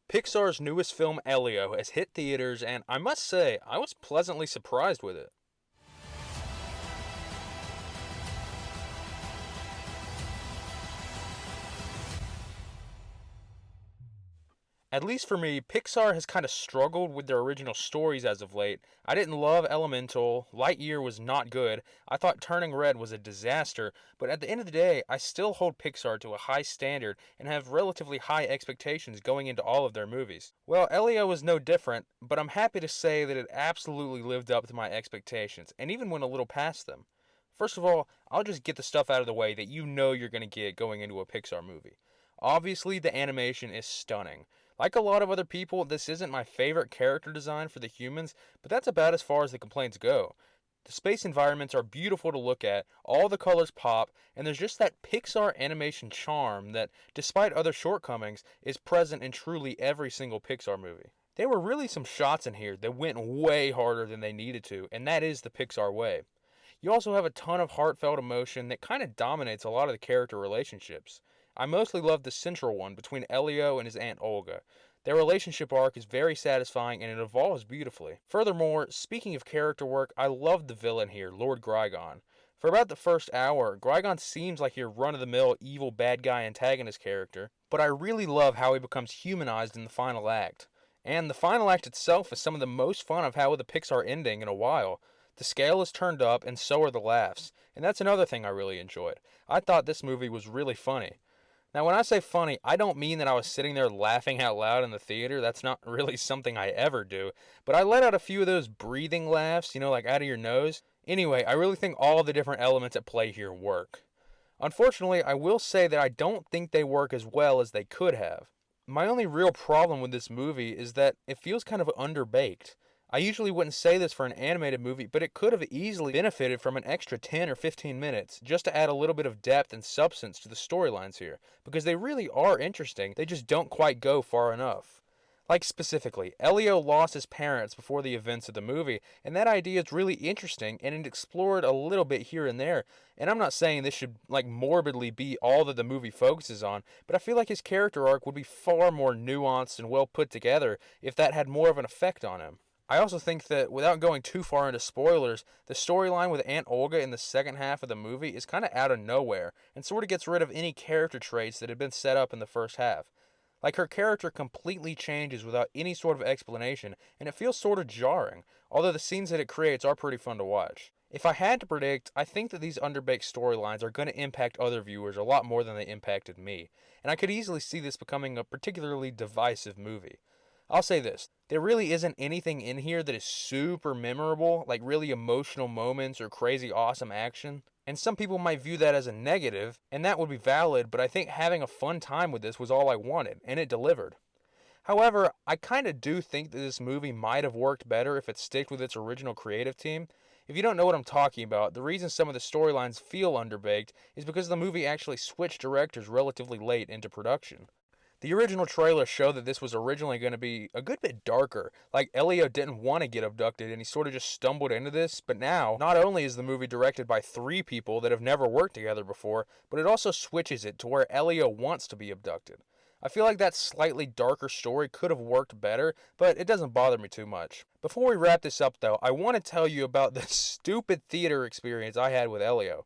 Pixar's newest film, Elio, has hit theaters, and I must say, I was pleasantly surprised with it. At least for me, Pixar has kind of struggled with their original stories as of late. I didn't love Elemental, Lightyear was not good, I thought Turning Red was a disaster, but at the end of the day, I still hold Pixar to a high standard and have relatively high expectations going into all of their movies. Well, Elio was no different, but I'm happy to say that it absolutely lived up to my expectations, and even went a little past them. First of all, I'll just get the stuff out of the way that you know you're going to get going into a Pixar movie. Obviously, the animation is stunning. Like a lot of other people, this isn't my favorite character design for the humans, but that's about as far as the complaints go. The space environments are beautiful to look at, all the colors pop, and there's just that Pixar animation charm that, despite other shortcomings, is present in truly every single Pixar movie. There were really some shots in here that went way harder than they needed to, and that is the Pixar way. You also have a ton of heartfelt emotion that kind of dominates a lot of the character relationships. I mostly love the central one between Elio and his Aunt Olga. Their relationship arc is very satisfying and it evolves beautifully. Furthermore, speaking of character work, I loved the villain here, Lord Grigon. For about the first hour, Grigon seems like your run-of-the-mill evil bad guy antagonist character, but I really love how he becomes humanized in the final act. And the final act itself is some of the most fun I've had with a Pixar ending in a while. The scale is turned up and so are the laughs, and that's another thing I really enjoyed. I thought this movie was really funny. Now, when I say funny, I don't mean that I was sitting there laughing out loud in the theater. That's not really something I ever do. But I let out a few of those breathing laughs, like out of your nose. Anyway, I really think all the different elements at play here work. Unfortunately, I will say that I don't think they work as well as they could have. My only real problem with this movie is that it feels kind of underbaked. I usually wouldn't say this for an animated movie, but it could have easily benefited from an extra 10 or 15 minutes just to add a little bit of depth and substance to the storylines here, because they really are interesting, they just don't quite go far enough. Like specifically, Elio lost his parents before the events of the movie, and that idea is really interesting, and it explored a little bit here and there, and I'm not saying this should morbidly be all that the movie focuses on, but I feel like his character arc would be far more nuanced and well put together if that had more of an effect on him. I also think that, without going too far into spoilers, the storyline with Aunt Olga in the second half of the movie is kind of out of nowhere, and sort of gets rid of any character traits that had been set up in the first half. Like, her character completely changes without any sort of explanation, and it feels sort of jarring, although the scenes that it creates are pretty fun to watch. If I had to predict, I think that these underbaked storylines are going to impact other viewers a lot more than they impacted me, and I could easily see this becoming a particularly divisive movie. I'll say this, there really isn't anything in here that is super memorable, like really emotional moments or crazy awesome action. And some people might view that as a negative, and that would be valid, but I think having a fun time with this was all I wanted, and it delivered. However, I kinda do think that this movie might have worked better if it sticked with its original creative team. If you don't know what I'm talking about, the reason some of the storylines feel underbaked is because the movie actually switched directors relatively late into production. The original trailer showed that this was originally going to be a good bit darker, like Elio didn't want to get abducted and he sort of just stumbled into this, but now, not only is the movie directed by three people that have never worked together before, but it also switches it to where Elio wants to be abducted. I feel like that slightly darker story could have worked better, but it doesn't bother me too much. Before we wrap this up though, I want to tell you about the stupid theater experience I had with Elio.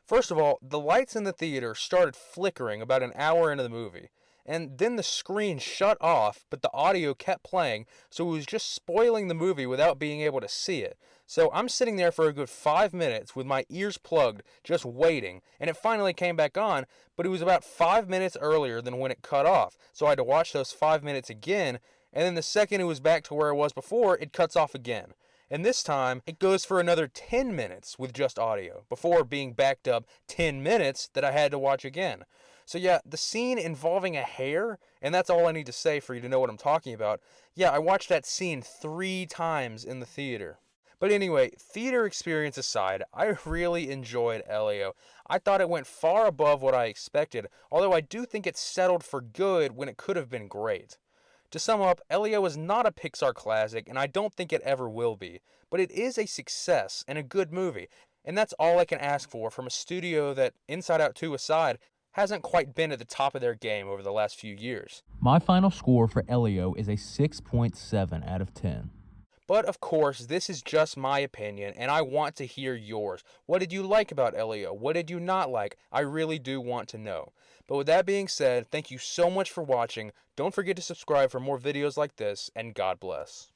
First of all, the lights in the theater started flickering about an hour into the movie. And then the screen shut off, but the audio kept playing, so it was just spoiling the movie without being able to see it. So I'm sitting there for a good 5 minutes with my ears plugged, just waiting, and it finally came back on, but it was about 5 minutes earlier than when it cut off, so I had to watch those 5 minutes again, and then the second it was back to where it was before, it cuts off again. And this time, it goes for another 10 minutes with just audio, before being backed up 10 minutes that I had to watch again. So yeah, the scene involving a hair, and that's all I need to say for you to know what I'm talking about. Yeah, I watched that scene 3 times in the theater. But anyway, theater experience aside, I really enjoyed Elio. I thought it went far above what I expected, although I do think it settled for good when it could have been great. To sum up, Elio is not a Pixar classic, and I don't think it ever will be, but it is a success and a good movie, and that's all I can ask for from a studio that, Inside Out 2 aside, hasn't quite been at the top of their game over the last few years. My final score for Elio is a 6.7 out of 10. But of course, this is just my opinion, and I want to hear yours. What did you like about Elio? What did you not like? I really do want to know. But with that being said, thank you so much for watching. Don't forget to subscribe for more videos like this, and God bless.